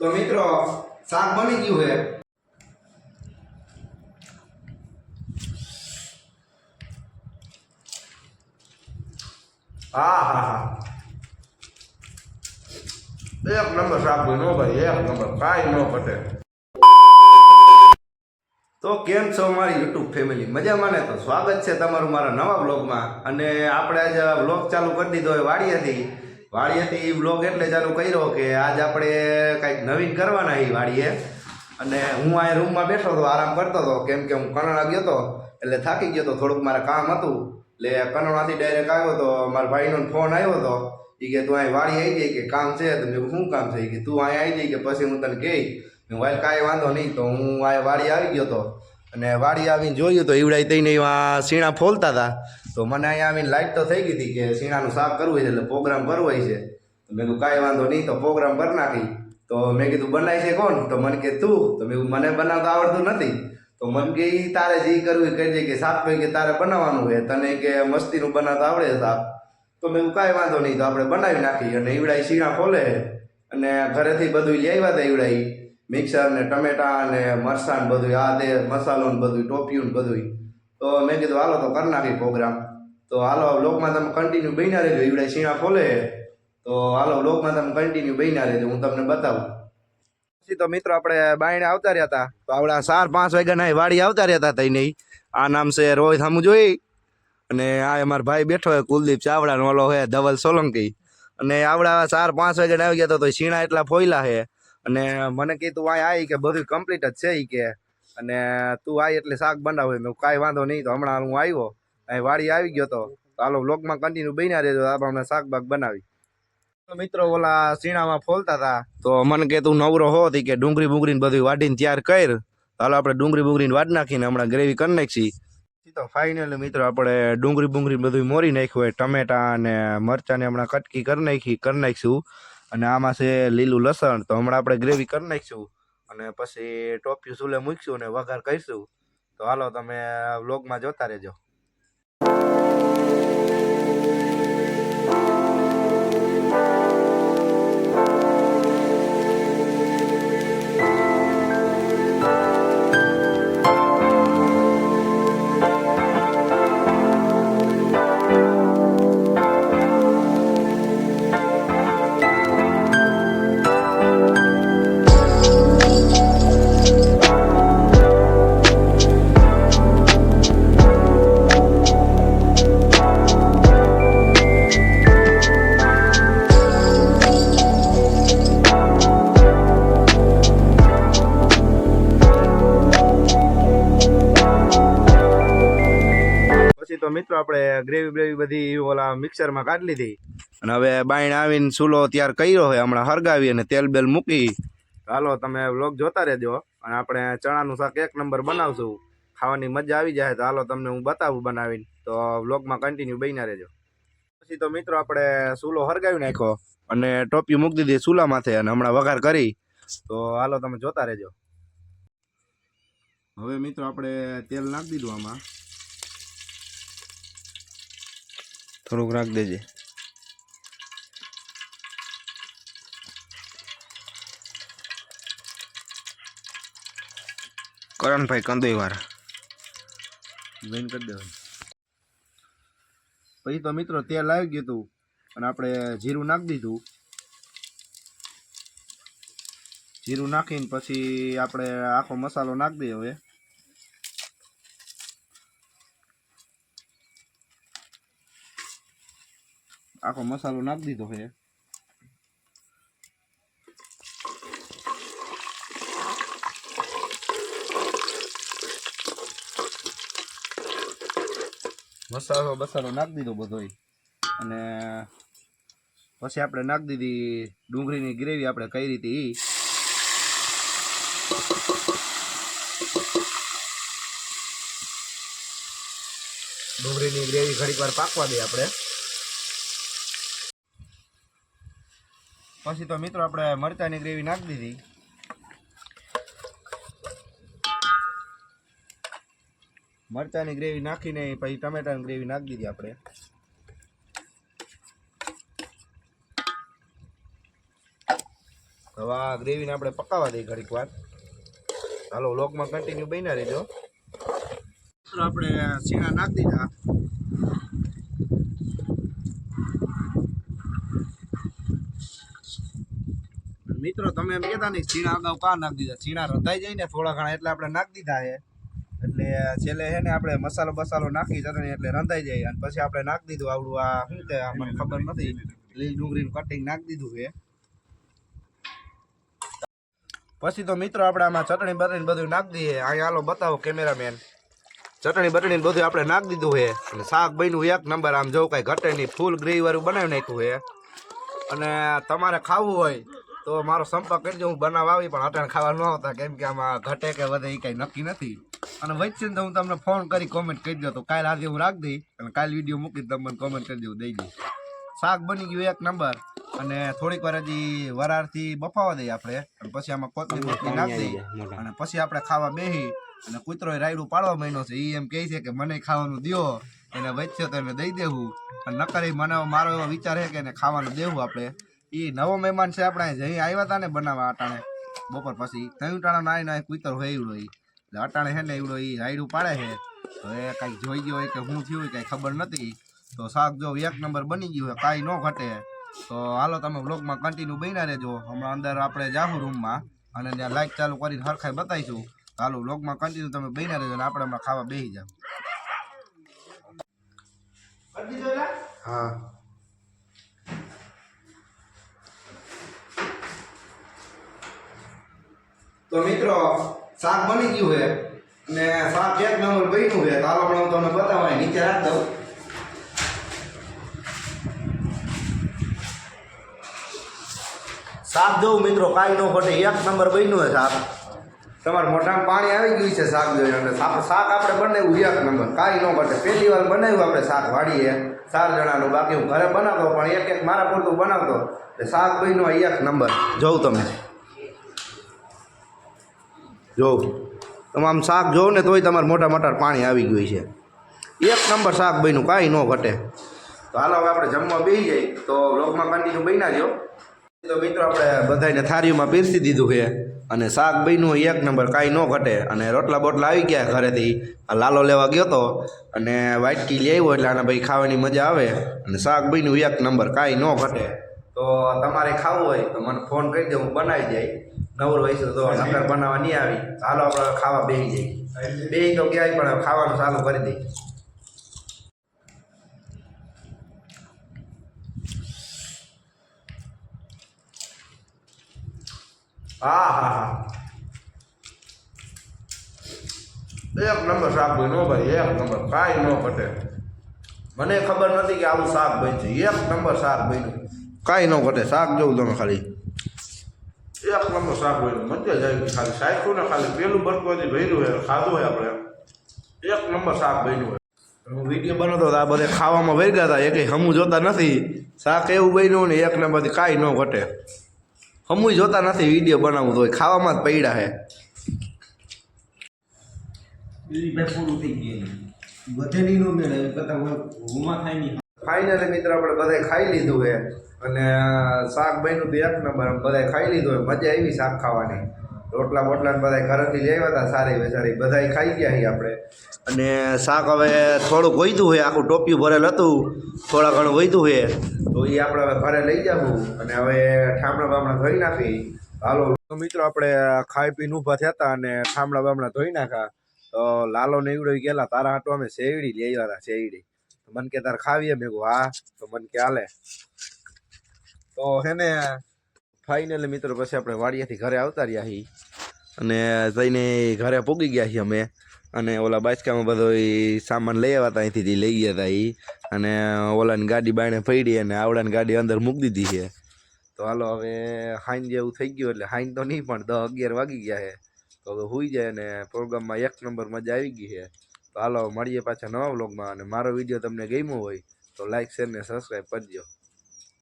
તો મિત્રો શાક બની ગયું છે। હા હા હા એક નંબર શાક બન્યો ભાઈ, એક નંબર, કાંઈ ન ઘટે। તો કેમ છો મારી યુટ્યુબ ફેમિલી, મજામાં ને? તો સ્વાગત છે તમારું મારા નવા બ્લોગમાં। અને આપણે આજે બ્લોગ ચાલુ કરી દીધો હોય વાડીએથી બ્લોગ એટલે ચાલુ કર્યો કે આજ આપણે કંઈક નવીન કરવાના એ વાડીએ। અને હું આ રૂમમાં બેઠો હતો, આરામ કરતો હતો, કેમ કે હું કનોડા ગયો હતો એટલે થાકી ગયો હતો, થોડુંક મારે કામ હતું એટલે કનોડાથી ડાયરેક્ટ આવ્યો તો મારા ભાઈનો ફોન આવ્યો હતો। એ કે તું અહીં વાડી આવી જાય કે કામ છે? તો મેં શું કામ છે? કે તું અહીં આવી જાય કે પછી હું તને કહી। ભાઈ કાંઈ વાંધો નહીં। તો હું આ વાડી આવી ગયો હતો અને વાડી આવીને જોયું તો ઈવડાઈ થઈને એવા સીણા ફોલતા હતા। તો મને અહીંયા આવીને લાઈટ તો થઈ ગઈ હતી કે સીણાનું શાક કરવું છે એટલે પ્રોગ્રામ કરવો છે। તો મેં કીધું કાંઈ વાંધો નહીં, તો પ્રોગ્રામ કરી નાખી। તો મેં કીધું બનાવી છે કોણ? તો મને કે તું। તો મેં મને બનાવતા આવડતું નથી। તો મને કે તારે જે કરવું એ કહેજે કે શાક કે તારે બનાવવાનું છે, તને કે મસ્તીનું બનાવતા આવડે છે શાક। તો મેં કાંઈ વાંધો નહીં, તો આપણે બનાવી નાખી। અને ઈવડાઈ સીણા ફોલે અને ઘરેથી બધું લઈ આવ્યા હતા ઈવડાઈ, મિક્સર ને ટમેટા ને મરસાં બધું, આ તે મસાલો ને બધું, ટોપિયું ને બધું। તો મેં કીધું હાલો તો કરી નાખી પ્રોગ્રામ। તો હાલો બ્લોગમાં તમે કન્ટિન્યુ બન્યા રહેજો, ઈવડાઈ સીણા ફોલે। તો હાલો બ્લોગમાં તમે કન્ટિન્યુ બન્યા રહેજો, હું તમને બતાવું। પછી તો મિત્રો આપણે બાયણે આવતા રહ્યા હતા, તો આવડા 4-5 વાગ્યાના વાડી આવતા રહ્યા હતા તઈ નહીં। આ નામ છે રોહિત સામુ જોઈ, અને આ અમારો ભાઈ બેઠો હોય કુલદીપ ચાવડા નો, ઓલો હે ધવલ સોલંકી। અને આવડા 4-5 વાગ્યાના આવી ગયા તો સીણા એટલા ફોયલા છે। અને મને કીધું અહીં આવી કે બધું કમ્પ્લીટ જ છે એ કે, અને તું આવી એટલે શાક બનાવે। મેં કાંઈ વાંધો નહીં, તો હમણાં હું આવ્યો અહીં વાડી આવી ગયો તો હાલો વ્લોગમાં કન્ટિન્યુ બન્યા રહેજો, આપણે શાક બાક બનાવી। તો મિત્રો ઓલા સીણામાં ફોલતા હતા તો મને કે તું નવરો હોતી કે ડુંગળી બુંગળીને બધું વાટીને તૈયાર કર। હાલો આપણે ડુંગળી બુંગળીને વાટી નાખીને હમણાં ગ્રેવી કરી નાખી। તો ફાઇનલી મિત્રો આપણે ડુંગળી બુંગળી બધું મોરી નાખ્યું હોય, ટમેટા અને મરચાંને હમણાં કટકી કરી નાખીશું। અને આમાં છે લીલું લસણ, તો હમણાં આપણે ગ્રેવી કરી નાખીશું અને પછી ટોપિયું ચૂલે મૂકીશું અને વઘાર કરીશું। તો હાલો તમે વ્લોગમાં જોતા રહેજો। તો મિત્રો આપણે ગ્રેવી બધી ઓલા મિક્સરમાં કાઢી લીધી અને હવે બાયણ આવીને ચૂલો તૈયાર કર્યો હોય, હમણાં હરગાવી અને તેલ બેલ મૂકી। હાલો તમે વ્લોગ જોતા રહેજો અને આપણે ચણાનું શાક એક નંબર બનાવશું, ખાવાની મજા આવી જાય। તો હાલો તમને હું બતાવું બનાવીને, તો વ્લોગમાં કન્ટિન્યુ બન્યા રહેજો। પછી તો મિત્રો આપણે ચૂલો હરગાવી નાખ્યો અને ટોપી મૂકી દીધી ચૂલા માથે અને હમણાં વઘાર કરી। તો હાલો તમે જોતા રહેજો। હવે મિત્રો આપણે તેલ નાખી દીધું, આમાં થોડુંક રાખ દેજે। કરણભાઈ કંદોઈ વાળા જોઈન કરી દેવાનું। પછી તો મિત્રો તેલ આવી ગયું હતું અને આપણે જીરું નાખી દીધું। જીરું નાખીને પછી આપણે આખો મસાલો નાખી દઈએ। હવે આખો મસાલો નાખી દીધો છે। મસાલો નાખી દીધો બધો અને પછી આપણે નાખી દીધી ડુંગળીની ગ્રેવી આપણે કરી હતી એ। ડુંગળીની ગ્રેવી ઘડીક વાર પાકવા દઈએ આપણે। પછી તો મિત્રો આપણે મરચાંની ગ્રેવી નાખી દીધી। મરચાંની ગ્રેવી નાખીને પછી ટમેટાની ગ્રેવી નાખી દીધી આપણે। હવે આ ગ્રેવીને આપણે પકાવવા દઈએ ઘડીક વાર. હાલો વ્લોગમાં કન્ટિન્યુ બન્યા રહેજો. તો આપણે સીણા નાખી દીધા. મિત્રો તમે એમ કહેતા નહીં સીણા અગાઉ કા નાખી દીધા, સીણા રંધાઈ જાય ને થોડા ઘણા એટલે આપણે નાખી દીધા છે. એટલે છેલ્લે છે ને આપણે મસાલો નાખી ચટણી એટલે રંધાઈ જાય અને પછી આપણે નાખી દીધું આવડું આ શું કે મને ખબર નથી લીલી ડુંગળીનું કટિંગ નાખી દીધું છે. પછી તો મિત્રો આપણે આમાં ચટણી બટણી બધું નાખી દઈએ. અહીંયા હાલો બતાવો કેમેરામેન. ચટણી બટણી બધું આપણે નાખી દીધું છે અને શાક બન્યું એક નંબર. આમ જો કાંઈ ઘટે નહીં, ફૂલ ગ્રેવી વાળું બનાવી નાખ્યું છે. અને તમારે ખાવું હોય તો મારો સંપર્ક કરજો, હું બનાવવા આવી પણ અટાણે ખાવા ન આવતા કેમ કે આમાં ઘટે કે વધે એ કંઈ નક્કી નથી. અને વચ્ચે તો હું તમને ફોન કરી કોમેન્ટ કરી દો તો કાલે આજે હું રાખી દઈ અને કાલે વિડીયો મૂકી તમને કોમેન્ટ કરી દઉં દઈ દઈ. શાક બની ગયું એક નંબર. અને થોડીક વાર હજી વરાળથી બફાવા દઈએ આપણે અને પછી આમાં કોથમીર નાખી દઈએ અને પછી આપણે ખાવા બેસી. અને કૂતરો રાયડું પાડવા માંડ્યો છે, એ એમ કહે છે કે મને ખાવાનું દો, એને વચ્ચે તો એને દઈ દેવું. અને નકર મને મારો એવો વિચાર છે કે એને ખાવાનું દેવું આપણે. એ નવો મહેમાન છે આપણે જઈ આવ્યા હતા ને બનાવવા અટાણે બપોર પછી ત્રણ ટાણા નાય નાય કૂતરો હોય એવડો એટલે અટાણે છે ને એવડો એ રાયડું પાડે છે. હવે કાંઈક જોઈ ગયો હોય કે શું થયું હોય કાંઈ ખબર નથી. તો શાક જો એક નંબર બની ગયું હોય, કાંઈ ન ઘટે. તો હાલો તમે વ્લોગમાં કન્ટિન્યુ બન્યા રહેજો. હમણાં અંદર આપણે જાહું રૂમમાં અને ત્યાં લાઇટ ચાલુ કરીને હરખાઈ બતાવીશું. હાલો વ્લોગમાં કન્ટિન્યુ તમે બન્યા રહેજો અને આપણે હમણાં ખાવા બેસી જાવ. હા તો મિત્રો શાક બની ગયું છે અને શાક એક નંબર બન્યું છે. હાલો હમણાં હું તમને બતાવવા નીચે રાખ દઉં. શાક જોઉં મિત્રો કાંઈ ન ઘટે, એક નંબર બન્યું છે શાક. તમારા મોઢામાં પાણી આવી ગયું છે શાક જોઈને. અને શાક આપણે બનાવ્યું એક નંબર, કાંઈ ન ઘટે. પહેલી વાર બનાવ્યું આપણે શાક વાડીએ 4 જણાનું. બાકી હું ઘરે બનાવતો પણ એક એક મારા પૂરતું બનાવતો એટલે શાક બન્યું એક નંબર. જોઉં તમે જોઉં તમે આમ શાક જોઉં ને તોય તમારે મોટા પાણી આવી ગયું છે. એક નંબર શાક બન્યું, કાંઈ ન ઘટે. તો હાલો હવે આપણે જમવા બેસી જાય. તો વ્લોગમાં કન્ટિન્યુ બન્યા જો. તો મિત્રો આપણે બધાને થાળીઓમાં પીરસી દીધું છે અને શાક બન્યું એક નંબર, કાંઈ ન ઘટે. અને રોટલા બોટલા આવી ગયા ઘરેથી. આ લાલો લેવા ગયો હતો અને વાટકી લઈ આવ્યો એટલે આને ભાઈ ખાવાની મજા આવે. અને શાક બન્યું એક નંબર, કાંઈ ન ઘટે. તો તમારે ખાવું હોય તો મને ફોન કરી દે, હું બનાવી જાય. નવરો હોય તો નકર બનાવવા નહીં આવી. ચાલો આપણે ખાવા બેસી જઈએ. બેસી તો ક્યાંય પણ ખાવાનું ચાલુ કરી દઈએ. હા હા હા એક નંબર શાક બન્યું ભાઈ, એક નંબર, કાંઈ ન ઘટે. મને ખબર નથી કે આવું શાક બનશે. એક નંબર શાક બન્યું, કાંઈ ન ઘટે. શાક જોઉં તમે ખાલી એક નંબર શાક બન્યું, મજા જ આવી. ખાલી શાખ્યું ને ખાલી પેલું બરકોથી ભર્યું હોય ખાધું હોય આપણે. એક નંબર શાક બન્યું હોય. હું વિડીયો બનાવતો હતો આ બધે ખાવામાં વહી ગયા હતા, એ કંઈ હમું જોતા નથી. શાક એવું બન્યું ને એક નંબરથી કાંઈ ન ઘટે. હમું જોતા નથી વિડીયો બનાવવું તો ખાવામાં જ પડ્યા છે. ફાઇનલી મિત્રો આપણે બધાય ખાઈ લીધું છે અને શાક બન્યું તો એક નંબર. બધાય ખાઈ લીધું હોય, મજા આવી શાક ખાવાની. રોટલા બોટલા બધા ઘરેથી લઈ આવ્યા હતા સારી વેસારી, બધાય ખાઈ ગયા છીએ આપણે. અને શાક હવે થોડુંક વધ્યું હોય, આખું ટોપિયું ભરેલ હતું, થોડા ઘણું વધ્યું છે તો એ આપણે હવે ઘરે લઈ જવું અને હવે ઠામડા બામણા ધોઈ નાખી. હાલો તો મિત્રો આપણે ખાઈ પીને ઊભા થયા હતા અને ઠામડા બામણા ધોઈ નાખ્યા. તો લાલો ને ઈવડો ગયેલા તારા હાટો અમે શેવડી લઈ આવ્યા હતા. શેવડી મન કે તારે ખાવીએ? મેં કહું હા. તો મન કે હાલે. તો હે ને ફાઇનલી મિત્રો પછી આપણે વાડિયાથી ઘરે આવતા રહ્યા છીએ અને જઈને ઘરે પૂગી ગયા છીએ અમે. અને ઓલા બાચકામાં બધો સામાન લઈ આવ્યા હતા, અહીંથી લઈ ગયા હતા એ. અને ઓલાની ગાડી બાયણે પડી અને આવડાની ગાડી અંદર મૂકી દીધી છે. તો હાલો હવે હાઈન જેવું થઈ ગયું એટલે હાઈન તો નહીં પણ 10-11 વાગી ગયા છે. તો હોઈ જાય અને પ્રોગ્રામમાં એક નંબર મજા આવી ગઈ છે. તો હાલો મળીએ પાછા નવા વ્લોગમાં. અને મારો વિડીયો તમને ગમ્યો હોય તો લાઈક શેર ને સબસ્ક્રાઈબ કરજો.